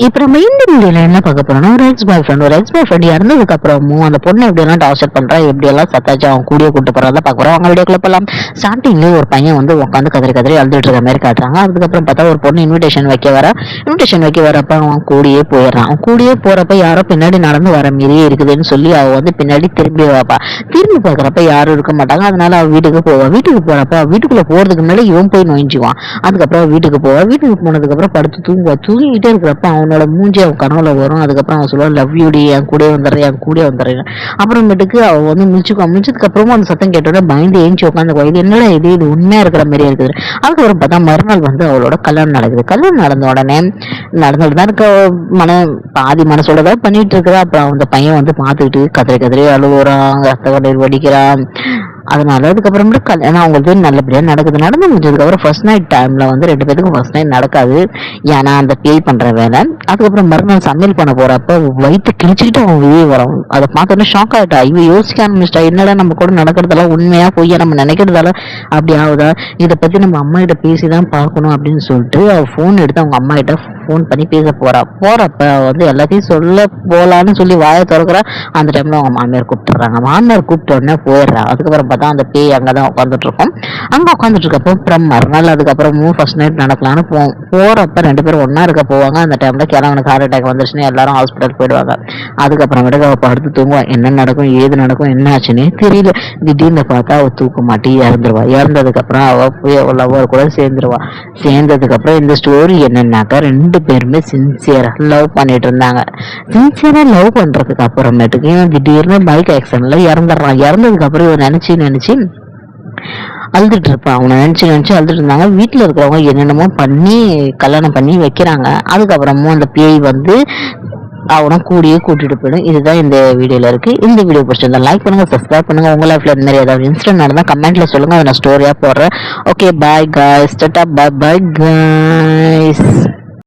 இப்ப நம்ம இந்த வீடியோல என்ன பார்க்க போறோம்னா, ஒரு எக்ஸ் பாய் ஃப்ரெண்ட் இறந்ததுக்கு அப்புறமும் அந்த பொண்ணை எப்படி எல்லாம் டார்ச்சர் பண்றா, எப்படி எல்லாம் சத்தாச்சு அவன் கூடிய கூட்டு போறதா பாக்குறோம். அவங்க வீடியோக்குள்ள போலாம். ஸ்டார்டிங்ல ஒரு பையன் வந்து உட்காந்து கதறி கதறி அழுதுட்டு இருக்க மாதிரி காட்டுறாங்க. அதுக்கப்புறம் பார்த்தா ஒரு பொண்ணு இன்விடேஷன் வைக்க வரப்ப அவன் கூடியே போயிடுறான். அவன் கூடியே போறப்ப யாரோ பின்னாடி நடந்து வர மாதிரியே இருக்குதுன்னு சொல்லி அவ வந்து பின்னாடி திரும்பி வைப்பா. திரும்பி பாக்குறப்ப யாரும் இருக்க மாட்டாங்க. அதனால அவ வீட்டுக்கு போவா. வீட்டுக்கு போறப்ப வீட்டுக்குள்ள போறதுக்கு முன்னாடி இவன் போய் நோய்ஞ்சுவான். அதுக்கப்புறம் வீட்டுக்கு போவா. வீட்டுக்கு போனதுக்கு அப்புறம் படுத்து தூங்கிட்டே இருக்கிறப்ப அவனோட மூஞ்சி அவன் கனவுல வரும். அதுக்கப்புறம் அவன் சொல்லுவான், லவ் யூடி, என் கூட வந்துடுறேன். அப்புறமேட்டுக்கு அவன் வந்து முடிச்சதுக்கு அப்புறமா அந்த சத்தம் கேட்டோட பயந்து ஏஞ்சி உட்காந்து இது என்னடா இது உண்மையா இருக்கிற மாதிரி இருக்குது. அதுக்கப்புறம் பார்த்தா மறுநாள் வந்து அவளோட கல்யாணம் நடக்குது. கல்யாணம் நடந்த உடனே நடந்துட்டு தான் இருக்க பாதி மனசோட பண்ணிட்டு இருக்கிறா. அப்புறம் அந்த பையன் வந்து பார்த்துக்கிட்டு கதறி கதறி அழுகுறான், ரத்த கண்ணீர் வடிக்கிறான். அதனால அதுக்கப்புறமேட்டு கல்யாணம் அவங்களுக்கு நல்லபடியா நடக்குது. நடந்து முடிஞ்சதுக்கு அப்புறம் ஃபர்ஸ்ட் நைட் டைம்ல வந்து 2 பேருக்கும் ஃபர்ஸ்ட் நைட் நடக்காது. ஏன்னா அந்த பேய் பண்ற வேலை. அதுக்கப்புறம் மறுநாள் சமையல் பண்ண போறப்ப வயிற்று கிழிச்சுக்கிட்டு அவன் வெளியே வரும். அதை பார்த்தோன்னே ஷாக் ஆயிட்டா. இவ யோசிக்க ஆரம்பிச்சிட்டா, என்னடா நம்ம கூட நடக்கிறதெல்லாம் உண்மையா பொய்யா, நம்ம நினைக்கிறதால அப்படி ஆகுதா, இதை பத்தி நம்ம அம்மா கிட்ட பேசிதான் பார்க்கணும் அப்படின்னு சொல்லிட்டு அவ போன் எடுத்து அவங்க அம்மா கிட்ட போன் பண்ணி பேச போறப்ப வந்து எல்லாத்தையும் சொல்ல போலான்னு சொல்லி வாயை திறக்கிறா. அந்த டைம்ல அவங்க மாமியார் கூப்பிட்டுறாங்க. மாமியார் கூப்பிட்ட உடனே போயிடுறா. அதுக்கப்புறம் பார்த்தா அந்த பேய் அங்கதான் உட்காந்துட்டு இருக்கோம். அங்க உட்காந்துட்டு இருக்கப்போ அப்புறம் மறுநாள் அதுக்கப்புறமும் ஃபர்ஸ்ட் நைட் நடக்கலான்னு போறப்ப 2 பேரும் ஒன்னா இருக்க போவாங்க. அந்த டைம்ல கிழவனுக்கு ஹார்ட் அட்டாக் வந்துருச்சுன்னு எல்லாரும் ஹாஸ்பிட்டல் போயிடுவாங்க. அதுக்கப்புறமேட்டுக்கு அவ படுத்து தூங்குவா. என்ன நடக்கும் ஏது நடக்கும் என்ன ஆச்சுன்னு தெரியல. திடீர்னு பார்த்தா அவ தூக்க மாட்டி இறந்துருவா. இறந்ததுக்கு அப்புறம் அவ போய் லவ்வர் கூட சேர்ந்ததுக்கு அப்புறம் இந்த ஸ்டோரி என்னன்னாக்கா, 2 பேருமே சின்சியரா லவ் பண்ணிட்டு இருந்தாங்க. சின்சியரா லவ் பண்றதுக்கு அப்புறமேட்டுக்கு திடீர்னு பைக் ஆக்சிடென்ட்ல இறந்துடுறான். இறந்ததுக்கு அப்புறம் இவன் நினைச்சு அழுதுட்டு இருப்பான். அவனை நினைச்சு அழுதுட்டு இருந்தாங்க. வீட்டுல இருக்கிறவங்க என்னென்னமோ பண்ணி கல்யாணம் பண்ணி வைக்கிறாங்க. அதுக்கப்புறமும் அந்த பேய் வந்து அவனை கூடியே கூட்டிட்டு போயிடும். இதுதான் இந்த வீடியோல இருக்கு. இந்த வீடியோ பிடிச்சிருந்தா லைக் பண்ணுங்க, சப்ஸ்கிரைப் பண்ணுங்க. உங்க லைஃப்ல இந்த மாதிரி ஏதாவது இன்சிடென்ட் நடந்தா கமெண்ட்ல சொல்லுங்க, அதை நான் ஸ்டோரியா போடுறேன். Okay, bye guys, Tata, bye guys.